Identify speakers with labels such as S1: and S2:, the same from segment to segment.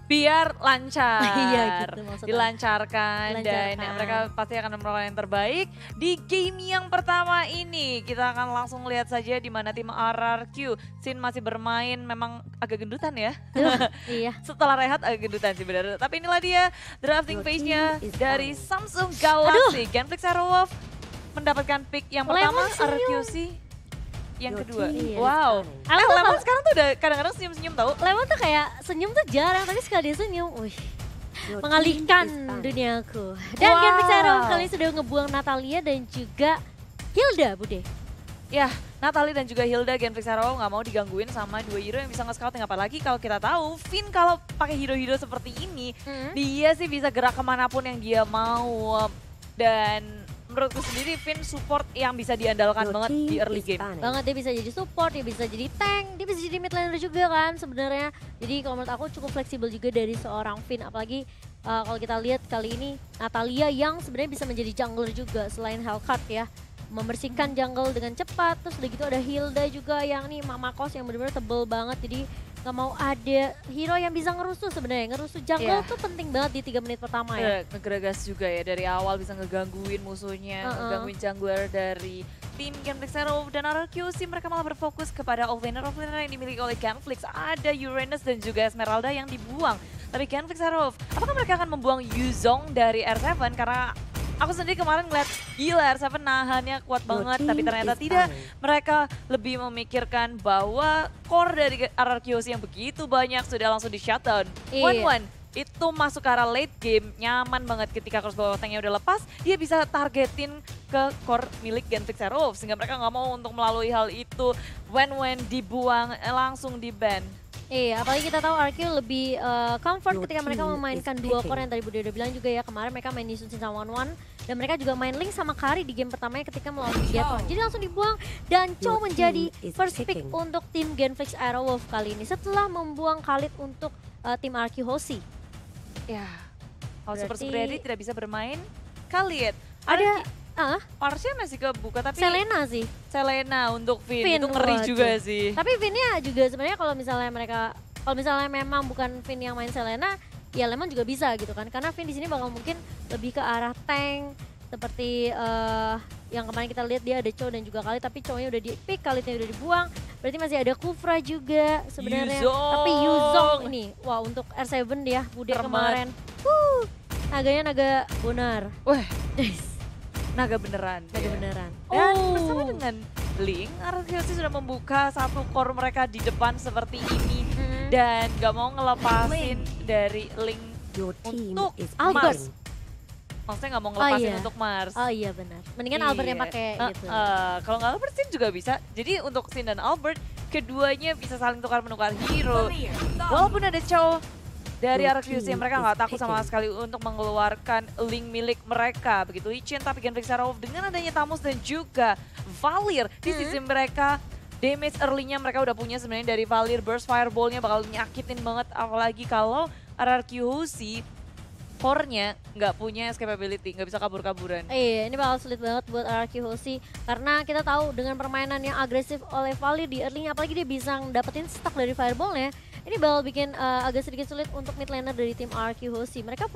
S1: biar lancar,
S2: Iya gitu maksudnya.
S1: dilancarkan dan
S2: Dilancarkan.
S1: mereka pasti akan melakukan yang terbaik di game yang pertama ini. Kita akan langsung lihat saja di mana tim RRQ Sin masih bermain memang agak gendutan ya.
S2: Iya.
S1: Setelah rehat agak gendutan sih benar. Tapi inilah dia drafting
S3: Your
S1: phase-nya
S3: team is
S1: dari
S3: fine.
S1: Samsung Galaxy. Genflix Aerowolf mendapatkan pick yang pertama,
S2: Lemon senyum.
S1: RRQC yang
S3: Your
S1: kedua.
S3: team is
S1: Wow.
S3: fine.
S2: Aku tuh
S1: Lemon sekarang tuh udah kadang-kadang senyum-senyum tau.
S2: Lemon tuh kayak senyum tuh jarang, tapi sekali dia senyum, wih,
S3: Your
S2: mengalihkan
S3: team is fine.
S2: duniaku. Dan
S1: Wow.
S2: Genflix Aerowolf kali ini sudah ngebuang Natalia dan juga Hilda, Bude.
S1: Ya, Natalie dan juga Hilda Genflix Aerowolf nggak mau digangguin sama dua hero yang bisa nge-scouting. Apalagi kalau kita tahu, Finn kalau pakai hero-hero seperti ini, dia sih bisa gerak kemanapun yang dia mau. Dan menurutku sendiri Finn support yang bisa diandalkan
S3: Your
S1: banget
S3: team
S1: di early
S3: is
S1: game.
S3: stunning.
S2: Banget, dia bisa jadi support, dia bisa jadi tank, dia bisa jadi mid laner juga kan sebenarnya. Jadi kalau menurut aku cukup fleksibel juga dari seorang Finn, apalagi kalau kita lihat kali ini Natalia yang sebenarnya bisa menjadi jungler juga selain Hellcat ya. Membersihkan jungle dengan cepat, terus udah gitu ada Hilda juga yang nih Mama Kos yang benar-benar tebel banget, jadi nggak mau ada hero yang bisa ngerusuh sebenarnya. Ngerusuh jungle
S1: Iya.
S2: tuh penting banget di 3 menit pertama ya.
S1: Ngegeregas juga ya dari awal bisa ngegangguin musuhnya, ngegangguin jungler dari tim Genflix Aerowolf dan RRQC. Mereka malah berfokus kepada offlaner yang dimiliki oleh Genflix. Ada Uranus dan juga Esmeralda yang dibuang. Tapi Genflix Aerowolf, apakah mereka akan membuang Yuzong dari R7? Karena aku sendiri kemarin ngeliat gila R7 nahannya kuat
S3: Your
S1: banget,
S3: team
S1: tapi ternyata
S3: is
S1: tidak.
S3: fine.
S1: Mereka lebih memikirkan bahwa core dari RRQC yang begitu banyak sudah langsung di shutdown.
S2: Iya.
S1: 1-1 itu masuk ke arah late game, nyaman banget ketika crossbow tanknya udah lepas, dia bisa targetin ke core milik Genflix Aerowolf, sehingga mereka nggak mau untuk melalui hal itu. When dibuang, langsung di ban.
S2: Iya, apalagi kita tahu RQ lebih comfort
S3: Your
S2: ketika mereka
S3: team
S2: memainkan
S3: is
S2: dua
S3: picking.
S2: core yang tadi Bude udah bilang juga ya. Kemarin mereka main di Sun Sin sama 1-1 dan mereka juga main Link sama Kari di game pertamanya ketika melawan Mediator. Jadi langsung dibuang dan Chow
S3: Your
S2: menjadi
S3: team is
S2: first pick
S3: picking.
S2: untuk tim Genflix Aerowolf kali ini setelah membuang Khalid untuk tim RQ Hoshi.
S1: Ya, kalau Super
S2: Berarti-
S1: Supriyadi tidak bisa bermain, Khalid.
S2: Ada
S1: Parsnya masih kebuka, tapi
S2: Selena sih.
S1: Selena untuk Finn,
S2: Finn,
S1: itu ngeri
S2: waduh.
S1: juga sih.
S2: Tapi Finn-nya juga sebenarnya kalau misalnya memang bukan Finn yang main Selena, ya Lemon juga bisa gitu kan. Karena Finn di sini bakal mungkin lebih ke arah tank seperti yang kemarin kita lihat dia ada Chow dan juga Khalid, tapi Chow-nya udah di-pick, Khalid-nya udah dibuang. Berarti masih ada Kufra juga sebenarnya.
S1: Yuzong.
S2: Tapi Yuzong ini, wah untuk R7 dia, Bude
S1: Termat.
S2: kemarin. Naganya naga bonar.
S1: Wah, naga beneran.
S2: Naga
S1: dia.
S2: beneran.
S1: Dan bersama dengan Link, RRQC sudah membuka satu core mereka di depan seperti ini.
S2: Mm.
S1: Dan gak mau ngelepasin dari Link
S3: Your team
S1: untuk
S3: is
S2: Albert.
S3: picking.
S1: Maksudnya nggak mau ngelepasin
S2: iya.
S1: untuk Mars.
S2: Oh iya benar. Mendingan Albert yang
S1: Iya.
S2: pakai gitu.
S1: Kalau nggak Albert Sin juga bisa. Jadi untuk Sin dan Albert, keduanya bisa saling tukar-menukar hero. Walaupun ada Chow dari
S3: Your
S1: RQC,
S3: team
S1: mereka
S3: is
S1: nggak takut sama
S3: picking.
S1: sekali untuk mengeluarkan link milik mereka. Begitu Lichen, tapi Genflix Aerowolf dengan adanya Tamus dan juga Valir di sisi mereka, damage early-nya mereka udah punya sebenarnya dari Valir. Burst Fireball-nya bakal nyakitin banget, apalagi kalau RRQC core-nya nggak punya escapability, nggak bisa kabur-kaburan.
S2: Iya, ini bakal sulit banget buat RRQ Hoshi karena kita tahu dengan permainan yang agresif oleh Valir di early, apalagi dia bisa dapetin stack dari fireball-nya. Ini bakal bikin agak sedikit sulit untuk mid laner dari tim RRQ Hoshi. Mereka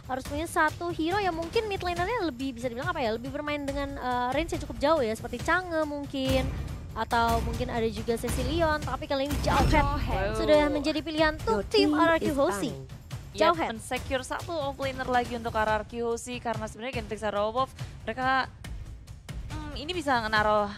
S2: harus punya satu hero yang mungkin mid lanernya lebih bisa dibilang apa ya, lebih bermain dengan range yang cukup jauh ya, seperti Chang'e mungkin. Atau mungkin ada juga Cecilion, tapi kali ini Jauhead sudah menjadi pilihan
S3: Your
S2: untuk tim
S3: team
S2: RRQ
S3: is
S2: Hoshi.
S3: fine.
S2: Jauhead.
S1: Men-secure satu offlaner lagi untuk RRQ Hoshi karena sebenarnya Genflix Aerowolf mereka ini bisa naruh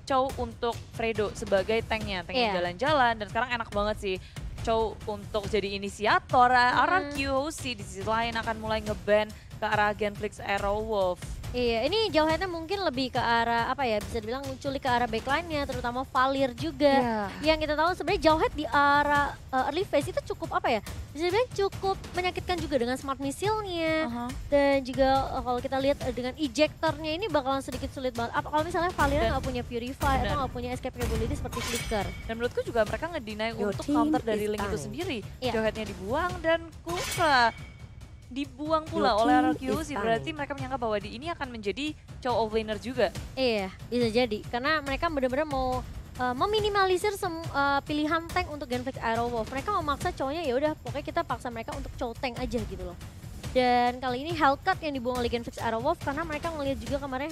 S1: Chow untuk Fredo sebagai tanknya
S2: Iya.
S1: jalan-jalan, dan sekarang enak banget sih Chow untuk jadi inisiator. RRQ Hoshi di sisi lain akan mulai ngeban ke arah Genflix Aerowolf.
S2: Iya, ini Jauheadnya mungkin lebih ke arah apa ya, bisa dibilang menculik ke arah backline-nya, terutama Valir juga. Yang kita tahu sebenarnya Jauhead di arah early phase itu cukup apa ya, bisa dibilang cukup menyakitkan juga dengan smart missile-nya. Dan juga kalau kita lihat dengan ejector-nya ini bakalan sedikit sulit banget. Kalau misalnya Valir
S1: Dan-
S2: nggak punya Purify atau
S1: benar.
S2: nggak punya escape capability seperti Flicker.
S1: Dan menurutku juga mereka ngedeny
S3: Your
S1: untuk
S3: team
S1: counter dari
S3: is
S1: Link itu
S3: dying.
S1: sendiri.
S2: Iya.
S1: Jauheadnya dibuang dan Kufra dibuang pula
S3: Your
S1: oleh
S3: team
S1: RRQ
S3: is
S1: Hoshi.
S3: dying.
S1: Berarti mereka menyangka bahwa ini akan menjadi Chow offlaner juga.
S2: Iya, bisa jadi. Karena mereka benar-benar mau meminimalisir pilihan tank untuk Genflix Aero Wolf. Mereka memaksa cowoknya ya udah pokoknya kita paksa mereka untuk cow tank aja gitu loh. Dan kali ini Hellcat yang dibuang oleh Genflix Aero Wolf karena mereka melihat juga kemarin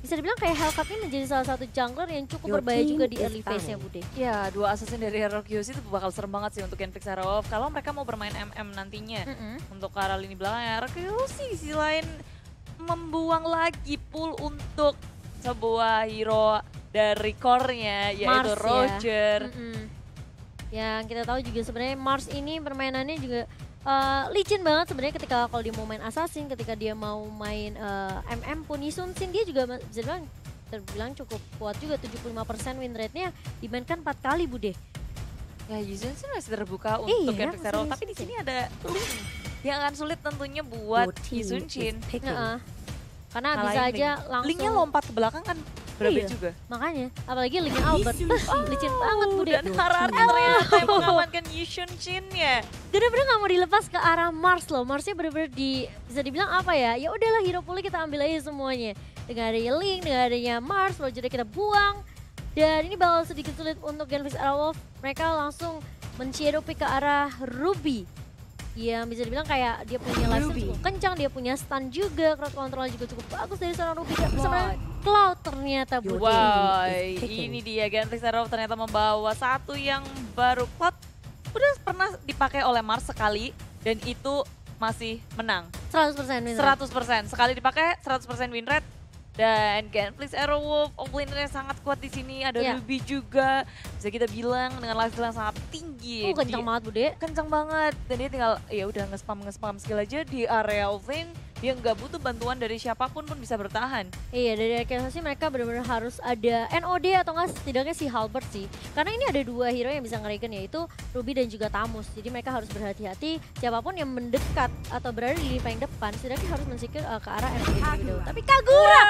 S2: bisa dibilang kayak Hellcat ini menjadi salah satu jungler yang cukup berbahaya juga di early phase-nya Bude.
S1: Ya, dua assassin dari RRQC itu bakal serem banget sih untuk Genflix Aero Wolf. Kalau mereka mau bermain MM nantinya untuk ke arah lini belakang, RRQC di sisi lain membuang lagi pool untuk sebuah hero dari core-nya yaitu
S2: Mars,
S1: Roger.
S2: Yang kita tahu juga sebenarnya Mars ini permainannya juga licin banget sebenarnya ketika kalau dia mau main assassin, ketika dia mau main MM pun Yisun Shin dia juga bisa terbilang cukup kuat juga 75% win rate-nya dimainkan 4 kali Bude.
S1: Ya Yisun Shin masih terbuka untuk Genflix Aero Wolf, tapi di sini ada Link yang akan sulit tentunya buat Yisun Shin. Karena bisa aja langsung Linknya lompat ke belakang kan berapa juga.
S2: Makanya, apalagi linknya Albert. Licin banget Bude.
S1: Dan Harari ternyata yang mengamankan Yisun Shin-nya.
S2: Bener-bener gak mau dilepas ke arah Mars loh. Marsnya bener-bener bisa dibilang apa ya? Ya udahlah hero poolnya kita ambil aja semuanya. Dengan adanya Link, dengan adanya Mars, Rogernya kita buang. Dan ini bakal sedikit sulit untuk Genflix Aero Wolf. Mereka langsung men-shadow pick ke arah Ruby. Yang bisa dibilang kayak dia punya life steal cukup kencang, dia punya stun juga, crowd control juga cukup bagus dari seorang Ruby. Bersama Cloud ternyata Bude.
S1: Wow, ini dia Genflix Aero Wolf ternyata membawa satu yang baru. Cloud udah pernah dipakai oleh Mars sekali dan itu masih menang.
S2: 100% win rate.
S1: 100%. Sekali dipakai 100% win rate. Dan Genflix Aero Wolf offlanernya sangat kuat di sini. Ada Ruby juga. Bisa kita bilang dengan lifesteal yang sangat tinggi.
S2: Kencang banget Bude.
S1: Kencang banget. Dan dia tinggal ya udah nge-spam skill aja di area offlane. Dia nggak butuh bantuan dari siapapun pun bisa bertahan.
S2: Iya, dari sih mereka benar-benar harus ada NOD atau enggak setidaknya si Halbert sih. Karena ini ada dua hero yang bisa ngereken yaitu Ruby dan juga Tamus. Jadi mereka harus berhati-hati siapapun yang mendekat atau berada di paling depan setidaknya harus mensikir ke arah NOD gitu. Tapi Kagura!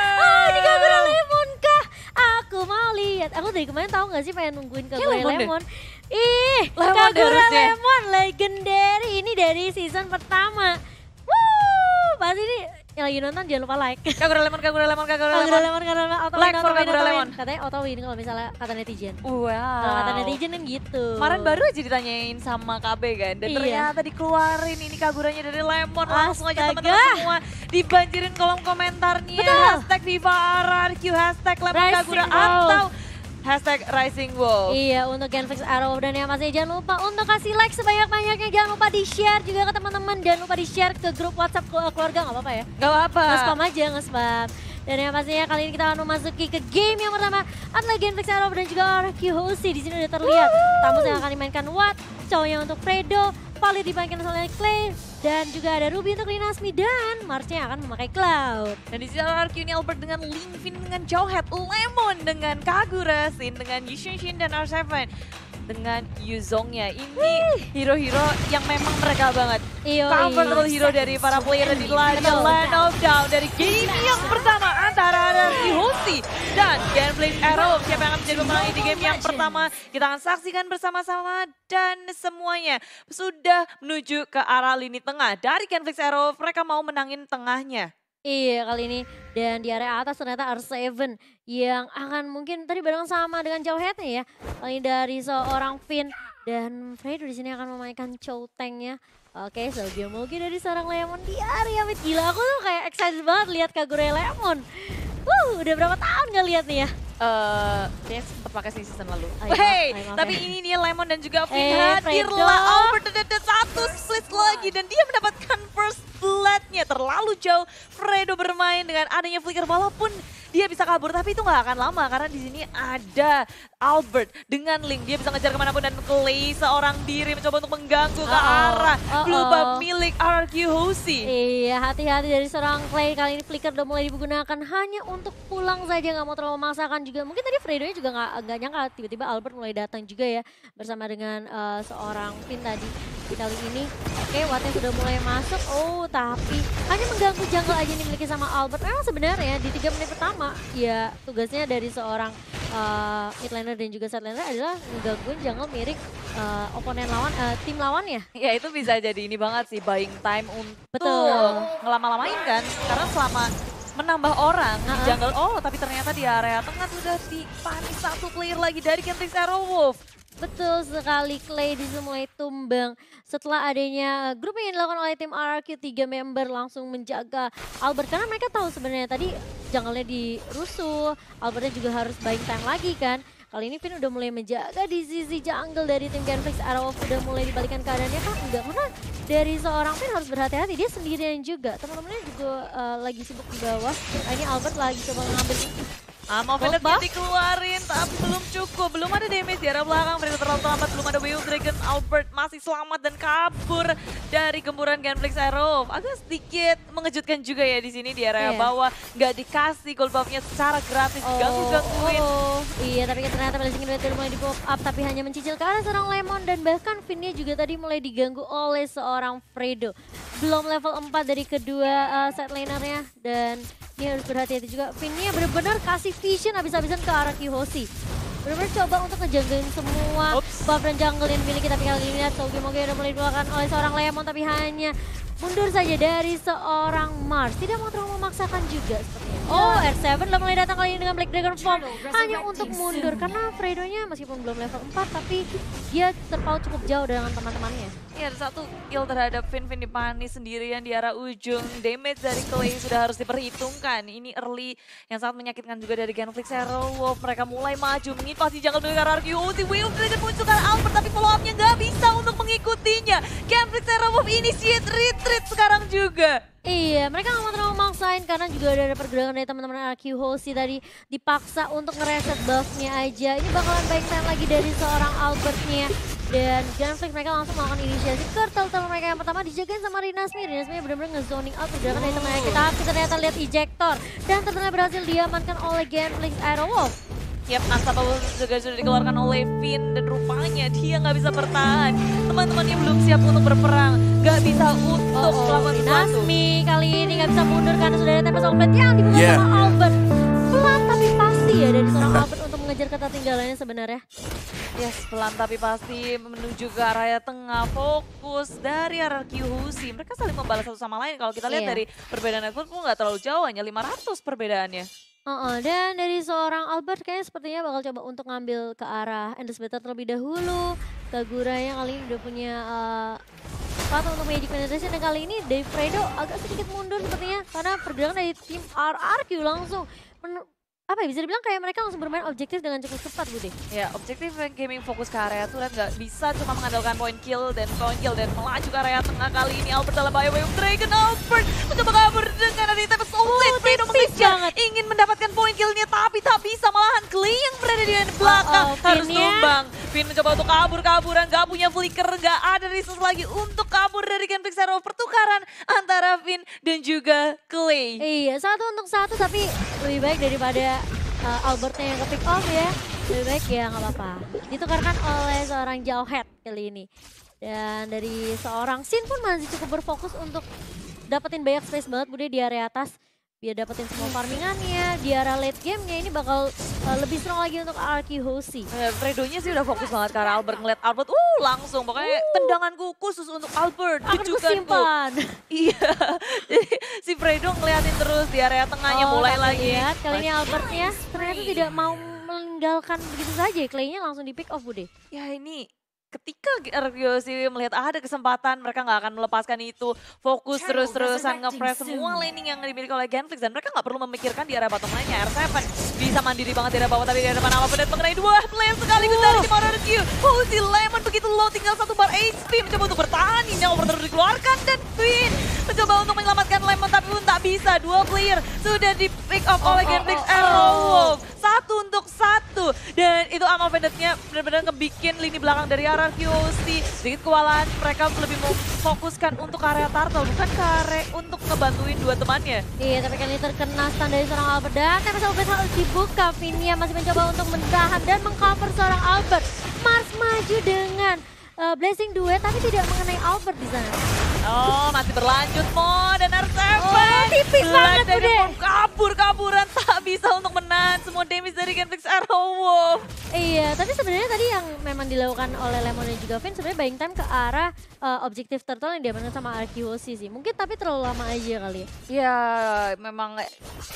S2: Ini Kagura Lemon kah? Aku mau lihat. Aku dari kemarin tahu nggak sih pengen nungguin Kagura Lemon. Ih, Kagura Lemon legendary ini dari season pertama. Pas ini yang lagi nonton jangan lupa like.
S1: Kagura Lemon.
S2: Like
S1: for Kagura Lemon.
S2: Katanya auto win kalau misalnya kata netizen.
S1: Wow.
S2: Kalau kata netizen kan gitu.
S1: Kemarin baru aja ditanyain sama KB kan. Dan ternyata dikeluarin ini Kaguranya dari Lemon. Langsung aja teman-teman semua dibanjirin kolom komentarnya.
S2: Betul.
S1: Hashtag Viva RRQ, hashtag Lemon Kagura atau hashtag Rising Wolf.
S2: Iya, untuk Genflix Aero Wolf dan yang masih jangan lupa untuk kasih like sebanyak-banyaknya. Jangan lupa di-share juga ke teman-teman. Jangan lupa di-share ke grup WhatsApp keluarga, nggak apa-apa ya?
S1: Nggak apa-apa.
S2: Nge-spam aja, nge-spam. Dan yang pastinya kali ini kita akan memasuki ke game yang pertama adalah Genflix Aero Wolf dan juga RRQ Hoshi. Di sini udah terlihat Tamus yang akan dimainkan Watt, cowoknya untuk Fredo, Vali dimainkan oleh Clay, dan juga ada Ruby untuk Linasmi dan Marsnya akan memakai Cloud.
S1: Dan di sini RRQ ini Albert dengan Linfin dengan Jawhead, Lemon dengan Kagura, Sin dengan Yisun Shin dan R7 dengan Yuzongnya. Ini hero-hero yang memang mereka banget. Comfortable hero dari para player di Land of Down dari game yang pertama antara RRQ Hoshi dan Genflix Aero Wolf. Siapa yang akan menjadi pemenang di game yang pertama? Kita akan saksikan bersama-sama dan semuanya sudah menuju ke arah lini tengah. Dari Genflix Aero Wolf mereka mau menangin tengahnya.
S2: Iya kali ini dan di area atas ternyata R7 yang akan mungkin tadi bareng sama dengan Jawhead-nya ya. Kali dari seorang Finn dan Fredo di sini akan memainkan Chow Tank-nya. Oke, Selby mungkin dari seorang Lemon di area mid. Gila, aku tuh kayak excited banget lihat Kagura Lemon. Udah berapa tahun gak lihat nih ya?
S1: Dia sempat pakai season lalu. Tapi ini dia Lemon dan juga Finn hadirlah. Albert ada satu split lagi dan dia mendapatkan first blood-nya terlalu jauh. Fredo bermain dengan adanya flicker walaupun dia bisa kabur tapi itu nggak akan lama karena di sini ada Albert dengan Link. Dia bisa ngejar kemanapun dan Clay seorang diri mencoba untuk mengganggu ke arah blue buff milik RRQ Hoshi.
S2: Iya, hati-hati dari seorang Clay. Kali ini flicker udah mulai digunakan hanya untuk pulang saja, nggak mau terlalu memaksakan juga. Mungkin tadi Fredo-nya juga nggak nyangka tiba-tiba Albert mulai datang juga ya bersama dengan seorang Finn tadi di kali ini. Oke, Wattnya sudah mulai masuk. Tapi hanya mengganggu jungle aja nih dimiliki sama Albert. Memang sebenarnya di 3 menit pertama ya tugasnya dari seorang mid laner dan juga side laner adalah menggangguin jungle milik oponen lawan, tim lawan ya.
S1: Ya itu bisa jadi ini banget sih, buying time untuk
S2: Betul.
S1: ngelama-lamain kan. Karena selama menambah orang di jungle. Oh, tapi ternyata di area tengah sudah dipanis satu player lagi dari Genflix Aerowolf.
S2: Betul sekali, Clay di sini mulai tumbang setelah adanya grouping yang dilakukan oleh tim RRQ 3 member langsung menjaga Albert karena mereka tahu sebenarnya tadi jungle-nya dirusuh, Albertnya juga harus buying time lagi kan. Kali ini Vin udah mulai menjaga di sisi jungle dari tim Genflix Aerowolf, udah mulai dibalikan keadaannya kan enggak, karena dari seorang Vin harus berhati-hati, dia sendirian juga, teman-temannya juga lagi sibuk di bawah. Ini Albert lagi coba ngambil
S1: Mau Venet dikeluarin, tapi belum cukup. Belum ada damage di arah belakang, Predator terlalu terlambat. Belum ada Wave Dragon, Albert masih selamat dan kabur dari gemburan Genflix Aerowolf. Agak sedikit mengejutkan juga ya di sini di area bawah. Nggak dikasih gold buff-nya secara gratis, gangguin.
S2: Iya, tapi ternyata Blazing Invader mulai di pop up, tapi hanya mencicil ke arah seorang Lemon. Dan bahkan Vin-nya juga tadi mulai diganggu oleh seorang Fredo. Belum level 4 dari kedua side laner-nya. Dan ini harus berhati-hati juga. Vin-nya benar-benar kasih vision habis-habisan ke arah Q-Hoshi. Benar-benar coba untuk ngejagain semua buff dan jungle yang dimiliki, tapi kali ini lihat Sogi-Mogi udah mulai dikeluarkan oleh seorang Lemon, tapi hanya mundur saja dari seorang Mars. Tidak mau terlalu memaksakan juga sepertinya. Oh, R7 udah mulai datang kali ini dengan Black Dragon Form. Hanya untuk mundur karena Fredo-nya meskipun belum level 4, tapi dia terpaut cukup jauh dengan teman-temannya.
S1: Iya, ada satu kill terhadap Vin dipanis sendirian di arah ujung. Damage dari Clay sudah harus diperhitungkan. Ini early yang sangat menyakitkan juga dari Genflix Aerowolf. Mereka mulai maju, pasti jungle dari RRQ. Wave Dragon muncul ke Albert, tapi follow up-nya nggak bisa untuk mengikutinya. Genflix Aerowolf initiate retreat sekarang juga.
S2: Iya, mereka nggak mau terlalu maksain karena juga ada pergerakan dari teman-teman RRQ Hoshi tadi dipaksa untuk ngereset buff-nya aja. Ini bakalan baik time lagi dari seorang Albert-nya. Dan Genflix mereka langsung melakukan inisiasi ke turtle mereka yang pertama dijagain sama Rinasmi. Rinasmi benar-benar nge-zoning out pergerakan dari temannya kita. Tapi ternyata lihat ejector dan ternyata berhasil diamankan oleh Genflix Aerowolf.
S1: Yap, Unstoppable juga sudah dikeluarkan oleh Vin dan rupanya dia nggak bisa bertahan. Teman-temannya belum siap untuk berperang, nggak bisa untuk melawan
S2: Rinasmi kali ini nggak bisa mundur karena sudah ada Tempest of Blade yang dibunuh sama Albert. Pelan tapi pasti ya dari seorang Albert untuk mengejar ketertinggalannya sebenarnya.
S1: Yes, pelan tapi pasti menuju ke area tengah, fokus dari RRQ Hoshi. Mereka saling membalas satu sama lain. Kalau kita lihat dari perbedaan network pun nggak terlalu jauh, hanya 500 perbedaannya.
S2: Dan dari seorang Albert kayaknya sepertinya bakal coba untuk ngambil ke arah Endless Battle terlebih dahulu. Kagura yang kali ini udah punya sepatu untuk Magic Penetration, dan kali ini Dave Fredo agak sedikit mundur sepertinya karena pergerakan dari tim RRQ langsung apa ya, bisa dibilang kayak mereka langsung bermain objektif dengan cukup cepat, Bude.
S1: Ya, objektif gaming fokus ke area turret, nggak bisa cuma mengandalkan point kill dan melaju ke area tengah. Kali ini Albert dalam bahaya. Wave Dragon, Albert mencoba kabur dengan ada Tempest of Blade. Fredo mengejar, ingin mendapatkan point killnya tapi tak bisa, malahan Clay yang berada di belakang harus tumbang. Vin mencoba untuk kaburan, nggak punya flicker, nggak ada resource lagi untuk kabur dari Genflix Aerowolf. Pertukaran antara Vin dan juga Clay.
S2: Iya, 1-1 tapi lebih baik daripada Albertnya yang ke pick off ya. Lebih baik ya nggak apa-apa. Ditukarkan oleh seorang Jawhead kali ini. Dan dari seorang Sin pun masih cukup berfokus untuk dapetin banyak space banget Bude di area atas. Biar dapetin semua farmingannya, di area late game-nya ini bakal lebih strong lagi untuk RRQ Hoshi.
S1: Fredo-nya sih udah fokus banget ke arah Albert, ngeliat Albert, langsung pokoknya tendanganku khusus untuk Albert,
S2: akan kusimpan.
S1: Iya, jadi si Fredo ngeliatin terus di area tengahnya, mulai lagi.
S2: Lihat, kali ini Albertnya ternyata tidak mau meninggalkan begitu saja, Clay-nya langsung di pick off Bude.
S1: Ya ini ketika RRQ melihat ada kesempatan, mereka nggak akan melepaskan itu. Fokus terus-terusan nge-press semua laning yang dimiliki oleh Genflix. Dan mereka nggak perlu memikirkan di area bottom lane-nya. R7 bisa mandiri banget di area bawah, tapi di depan apa Pedet mengenai dua player sekaligus dari tim RRQ. Hoshi Lemon begitu low, tinggal 1 bar HP. Mencoba untuk bertahan, ini over terus dikeluarkan. Dan Vin mencoba untuk menyelamatkan Lemon, tapi pun tak bisa. 2 player sudah di pick off oleh Genflix Aerowolf. 1-1. Dan itu amal Pedetnya benar-benar ngebikin lini belakang dari RRQ Hoshi. Sedikit kewalahan, mereka lebih memfokuskan untuk area turtle, bukan ke area untuk ngebantuin dua temannya.
S2: Iya, tapi kali ini terkena stun dari seorang Albert. Dan Tempest of Blade harus dibuka. Vinia masih mencoba untuk menahan dan mengcover seorang Albert. Mars maju dengan Blessing Duet, tapi tidak mengenai Albert di sana.
S1: Oh, masih berlanjut Mo dan R7.
S2: Oh, tipis banget
S1: dari
S2: Bude.
S1: kabur-kaburan tak bisa untuk menahan semua damage dari Genflix Arrow Wolf.
S2: Iya, tapi sebenarnya tadi yang memang dilakukan oleh Lemon dan juga Finn sebenarnya buying time ke arah objektif turtle yang diamankan sama RQOC sih. Mungkin tapi terlalu lama aja kali ya.
S1: Ya, memang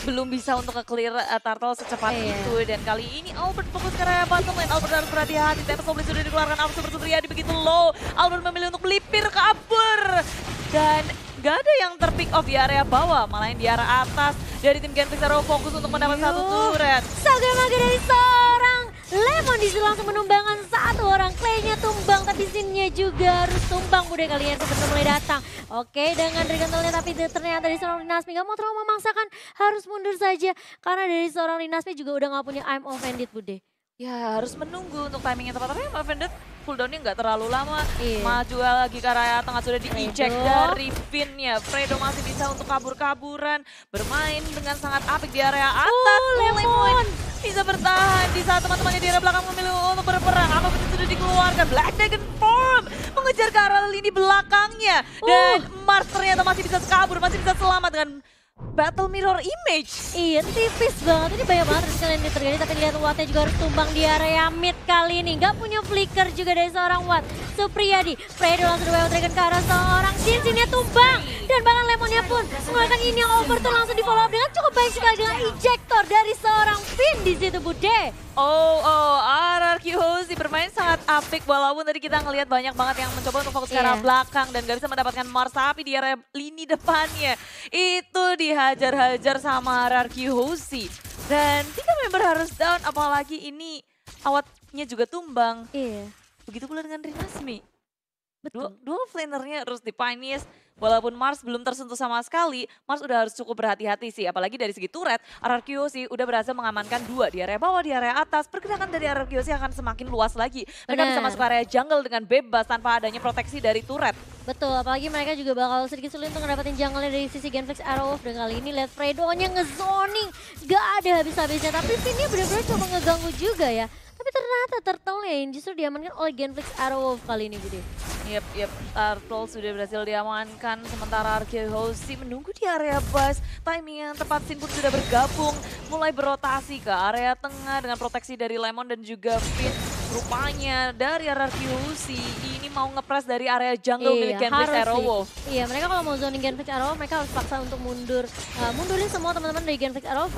S1: belum bisa untuk ke-clear turtle secepat itu. Dan kali ini Albert fokus ke area bottom lane. Albert harus berhati-hati. Tempest Obelisk sudah dikeluarkan. Albert super Supriyadi begitu low. Albert memilih untuk melipir kabur. Dan gak ada yang terpick off di area bawah. Malah yang di area atas. Dari tim Genflix Arrow fokus untuk mendapat satu turret.
S2: Saga-maga dari seorang Lemon disitu langsung menumbangkan satu orang. Clay-nya tumbang tapi Sin-nya juga harus tumbang. Bude kalian sebelum mulai datang. Oke, dengan Dragon-nya tapi ternyata dari seorang Rinasmi gak mau terlalu memaksakan, harus mundur saja karena dari seorang Rinasmi juga udah gak punya I'm offended Bude.
S1: Ya harus menunggu untuk timing yang tepat. Tapi I'm offended cooldownnya nggak terlalu lama.
S2: Iya.
S1: Maju lagi ke area tengah sudah di-eject dari Finn-nya. Fredo masih bisa untuk kabur-kaburan. Bermain dengan sangat apik di area atas.
S2: Lemon
S1: bisa bertahan di saat teman-temannya di area belakang memilih untuk berperang. Apa betul sudah dikeluarkan? Black Dragon Form mengejar ke arah lini belakangnya. Dan Mars ternyata masih bisa kabur, masih bisa selamat dengan Battle Mirror Image.
S2: Iya, tipis banget. Ini banyak banget risiko yang terjadi, tapi lihat Wattnya juga harus tumbang di area mid kali ini. Gak punya flicker juga dari seorang Watt. Supriyadi, Fredo langsung WO Dragon ke arah seorang Sin-nya tumbang. Dan bahkan Lemonnya pun mengeluarkan ini yang over tuh langsung di follow up dengan cukup baik sekali dengan ejector dari seorang Finn di situ Bude.
S1: RRQ Hozi bermain sangat apik walaupun tadi kita ngelihat banyak banget yang mencoba untuk fokus ke arah belakang dan gak bisa mendapatkan Mars, tapi di area lini depannya itu dihajar-hajar sama RRQ Hozi. Dan 3 member harus down, apalagi ini awatnya juga tumbang.
S2: Iya.
S1: Begitu pula dengan Rinasmi.
S2: Betul.
S1: Dua flanernya harus dipanies. Walaupun Mars belum tersentuh sama sekali, Mars udah harus cukup berhati-hati sih. Apalagi dari segi turret, RRQ sih udah berhasil mengamankan 2 di area bawah, di area atas. Pergerakan dari RRQ sih akan semakin luas lagi. Mereka bisa masuk ke area jungle dengan bebas tanpa adanya proteksi dari turret.
S2: Betul, apalagi mereka juga bakal sedikit sulit untuk ngedapetin jungle-nya dari sisi Genflix Arrow. Dan kali ini lihat Fredo-nya ngezoning, gak ada habis-habisnya. Tapi Finn-nya bener-bener coba ngeganggu juga ya. Tapi ternyata turtle-nya yang justru diamankan oleh Genflix Arrow kali ini Bude.
S1: Yep, Turtle sudah berhasil diamankan. Sementara RRQ Hozi menunggu di area bus. Timing yang tepat, Sin pun sudah bergabung. Mulai berotasi ke area tengah dengan proteksi dari Lemon dan juga Finn. Rupanya dari RRQ Hozi ini mau ngepres dari area jungle milik Genflix Arrow.
S2: Iya, mereka kalau mau zoning Genflix Arrow mereka harus paksa untuk mundur. Mundurin semua teman-teman dari Genflix Arrow.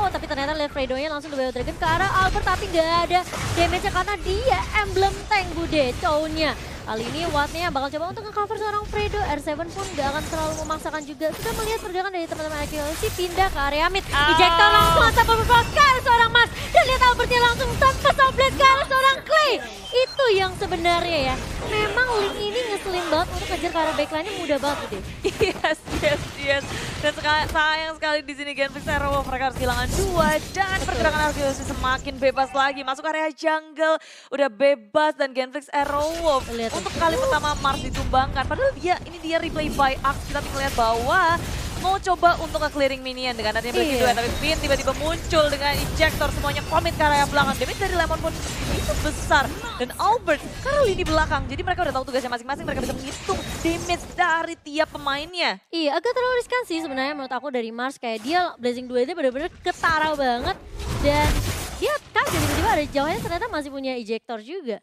S2: Tapi ternyata lihat Fredo-nya langsung di Dragon ke arah Albert, tapi gak ada damage-nya karena dia emblem tank Bude, Chow-nya. Kali ini Wattnya bakal coba untuk nge-cover seorang Fredo. R7 pun gak akan terlalu memaksakan juga. Sudah melihat pergerakan dari teman-teman RQC pindah ke area mid. Ejector langsung tanpa berflow ke arah seorang Mas. Dan lihat Albertnya langsung tanpa soundblade ke arah seorang Clay. Itu yang sebenarnya ya. Memang Link ini ngeselin banget untuk ngejar ke arah backline-nya mudah banget deh.
S1: Yes. Dan sayang sekali di sini Genflix Arrow mereka harus kehilangan 2 dan pergerakan RQC semakin bebas lagi. Masuk area jungle udah bebas dan Genflix Arrow untuk kali pertama Mars ditumbangkan. Padahal ini dia replay by Axe. Kita lihat bahwa mau coba untuk nge-clearing minion dengan adanya breaking dua, tapi Finn tiba-tiba muncul dengan ejector, semuanya komit ke area belakang. Damage dari Lemon pun itu besar. Dan Albert karena lini belakang, jadi mereka udah tahu tugasnya masing-masing, mereka bisa menghitung damage dari tiap pemainnya.
S2: Iya, agak terlalu riskan sih sebenarnya menurut aku dari Mars. Kayak dia Blazing 2 itu benar-benar ketara banget. Dan dia kaget tiba-tiba ada jauhnya ternyata masih punya ejector juga.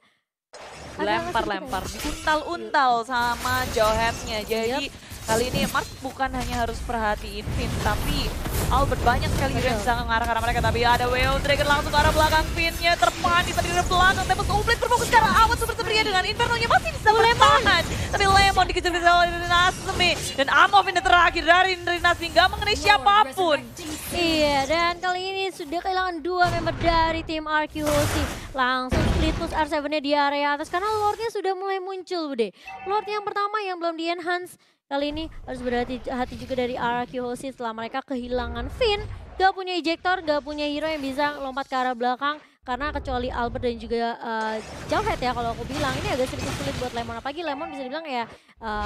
S1: Lempar-lempar, diuntal-untal sama jawhead-nya. Jadi kali ini Mars bukan hanya harus perhatiin Finn, tapi Albert banyak sekali yang bisa mengarah ke arah mereka. Tapi ada WO Dragon langsung ke arah belakang, Finn-nya terpanis tadi dari belakang. Tempest Obelisk berfokus ke arah awat super Supriyadi dengan Inferno-nya masih bisa bertahan. Tapi Lemon dikejar-kejar oleh Rinasmi. Dan Amov ini terakhir dari Rinasmi, gak mengenai siapapun.
S2: Iya, dan kali ini sudah kehilangan 2 member dari tim RQC. Langsung split push R7-nya di area atas karena Lord-nya sudah mulai muncul Bude. Lord yang pertama yang belum di-enhance. Kali ini harus berhati-hati juga dari RQC setelah mereka kehilangan Finn. Gak punya ejector, gak punya hero yang bisa lompat ke arah belakang. Karena kecuali Albert dan juga Jawhead ya kalau aku bilang. Ini agak sedikit sulit buat Lemon. Apalagi Lemon bisa dibilang ya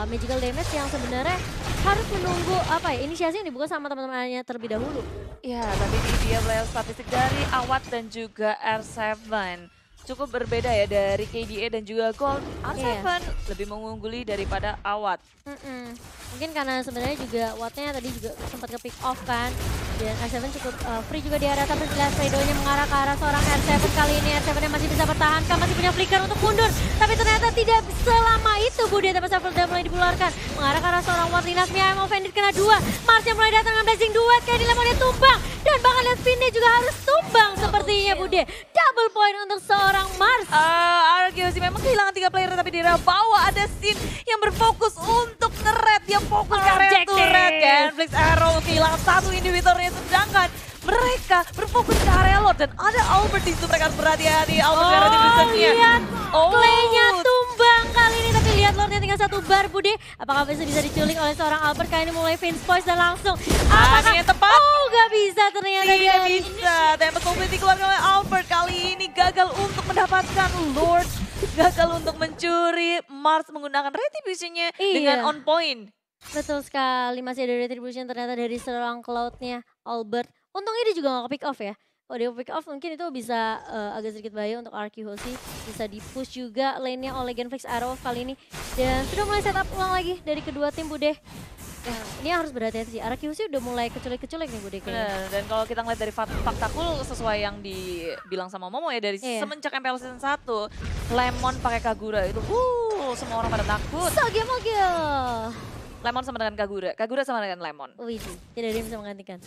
S2: magical damage yang sebenarnya harus menunggu inisiasi yang dibuka sama teman-temannya terlebih dahulu.
S1: Ya, tapi ini dia player statistik dari Awat dan juga R7. cukup berbeda ya dari KDA dan juga Gold. R7
S2: Iya.
S1: lebih mengungguli daripada Awad.
S2: Mungkin karena sebenarnya juga Wattnya tadi juga sempat ke pick off kan. Dan R7 cukup free juga di area tapi jelas Fredo-nya mengarah ke arah seorang R7 kali ini. R7 yang masih bisa bertahankan, masih punya flicker untuk mundur. Tapi ternyata tidak selama itu Bude, tapi Shuffle udah mulai dikeluarkan. Mengarah ke arah seorang Watt, Linas Mia yang offended kena 2. Mars yang mulai datang dengan blazing duet, kayak dilemonnya tumbang. Dan bahkan lihat Finnya juga harus tumbang sepertinya Bude. Double point untuk seorang Mars.
S1: RQC memang kehilangan 3 player tapi di area bawah ada Sin yang berfokus untuk nge-red. Dia fokus ke area turret kan. Flix Arrow kehilangan 1 individualnya sedangkan mereka berfokus ke area Lord dan ada Albert di situ, mereka harus berhati-hati. Albert gara di positionnya.
S2: Lihat Clay-nya tumbang kali ini tapi lihat Lordnya tinggal 1 bar Bude. Apakah bisa diculik oleh seorang Albert kali ini mulai Vince Voice dan langsung. Apakah
S1: yang tepat?
S2: Oh gak bisa ternyata.
S1: Tidak bisa. Tempest Complete dikeluarkan oleh Albert kali ini gagal untuk mendapatkan Lord. Gagal untuk mencuri. Mars menggunakan retribution-nya dengan on point.
S2: Betul sekali, masih ada retribution ternyata dari serang Cloud-nya Albert. Untungnya dia juga gak ke pick off ya. Kalau dia pick off mungkin itu bisa agak sedikit bahaya untuk RQ Hoshi. Bisa di-push juga lane-nya oleh Genflix Arrow kali ini. Dan sudah mulai setup ulang lagi dari kedua tim Bude. Ya, ini harus berhati-hati sih. RQ Hoshi udah mulai keculik-keculik nih Bude kayaknya.
S1: Bener. Dan kalau kita ngeliat dari faktakul sesuai yang dibilang sama Momo ya dari semenjak MPL Season 1, Lemon pakai Kagura itu semua orang pada takut.
S2: Mogil.
S1: Lemon sama dengan Kagura, Kagura sama dengan Lemon.
S2: Wih, tidak ada yang bisa menggantikan.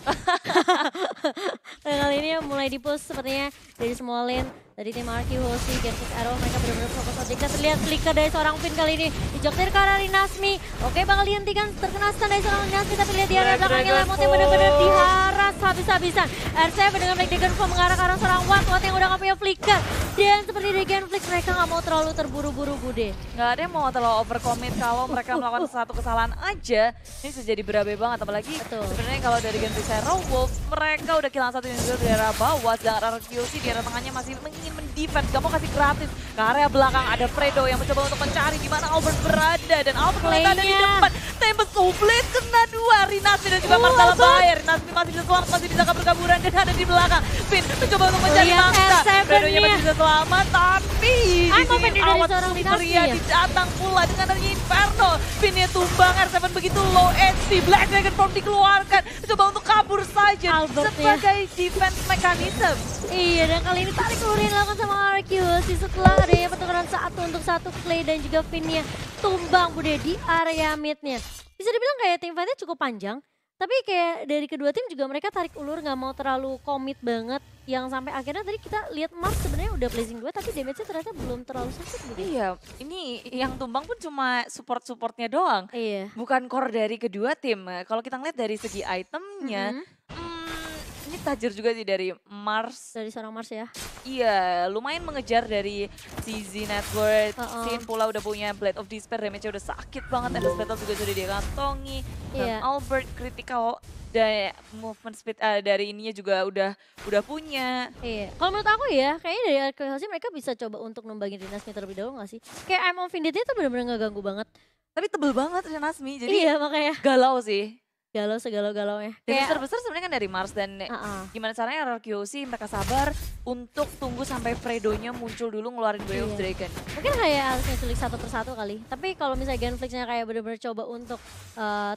S2: Dan kali ini mulai di-push sepertinya dari semua lane. Dari tim RQ Hoshi, Genflix Arrow, mereka benar-benar fokus objeknya. Terlihat flicker dari seorang Finn kali ini. Dijoktir ke arah Linasmi. Oke, bakal dihentikan terkena stun dari seorang Linasmi. Tapi lihat di area belakangnya Lemon yang benar-benar diharas habis-habisan. R7 dengan Black Dragon Fall mengarah ke arah seorang Watt. Watt yang udah gak punya flicker. Dan seperti di Genflix, mereka gak mau terlalu terburu-buru Bude.
S1: Gak ada yang mau terlalu overcommit kalau mereka melakukan satu kesalahan aja. Ini bisa jadi berabe banget. Apalagi sebenarnya kalau dari Genflix Arrow Wolf, mereka udah kehilangan satu individu di area bawah. Sedangkan RQC di area tengahnya masih ingin mendefend, gak mau kasih gratis. Ke area belakang ada Fredo yang mencoba untuk mencari di mana Albert berada. Dan Albert ternyata ada di depan. Tempest Complete kena 2. Rinasmi dan juga Mars dalam bahaya. Rinasmi masih bisa selamat, masih bisa kabur-kaburan dan ada di belakang. Finn mencoba untuk mencari Mangsa. Fredo-nya masih bisa selamat, tapi di sini Awad Superia datang pula dengan adanya Inferno. Finn-nya tumbang, R7 begitu low HP. Black Dragon Form dikeluarkan. Mencoba untuk kabur saja sebagai defense mechanism.
S2: Iya, dan kali ini tarik ulur yang dilakukan sama RQ Hoshi setelah adanya pertukaran 1-1 Clay dan juga Finn-nya tumbang Bude di area mid-nya. Bisa dibilang kayak tim fight-nya cukup panjang, tapi kayak dari kedua tim juga mereka tarik ulur gak mau terlalu komit banget. Yang sampai akhirnya tadi kita lihat Mars sebenarnya udah blazing 2 tapi damage-nya ternyata belum terlalu sakit Bude.
S1: Iya, ini yang tumbang pun cuma support-supportnya doang.
S2: Iya.
S1: Bukan core dari kedua tim. Kalau kita ngeliat dari segi itemnya, ini tajir juga sih dari Mars.
S2: Dari seorang Mars ya.
S1: Iya, lumayan mengejar dari CZ Network. Sin pula udah punya Blade of Despair, damage-nya udah sakit banget. Endless Battle juga sudah dikantongi. Dan Albert critical dari movement speed dari ininya juga udah punya.
S2: Iya, kalau menurut aku ya, kayaknya dari RQ Hoshi mereka bisa coba untuk numbangin Rinasmi terlebih dahulu gak sih? Kayak I'm Offended-nya tuh bener-bener gak ganggu banget.
S1: Tapi tebel banget Rinasmi, jadi
S2: iya makanya
S1: galau sih.
S2: Galau segalau-galaunya.
S1: Damage terbesar sebenarnya kan dari Mars dan gimana caranya RQC mereka sabar untuk tunggu sampai Fredo-nya muncul dulu ngeluarin Way of Dragon.
S2: Mungkin kayak harusnya culik satu persatu kali. Tapi kalau misalnya Genflix-nya kayak bener-bener coba untuk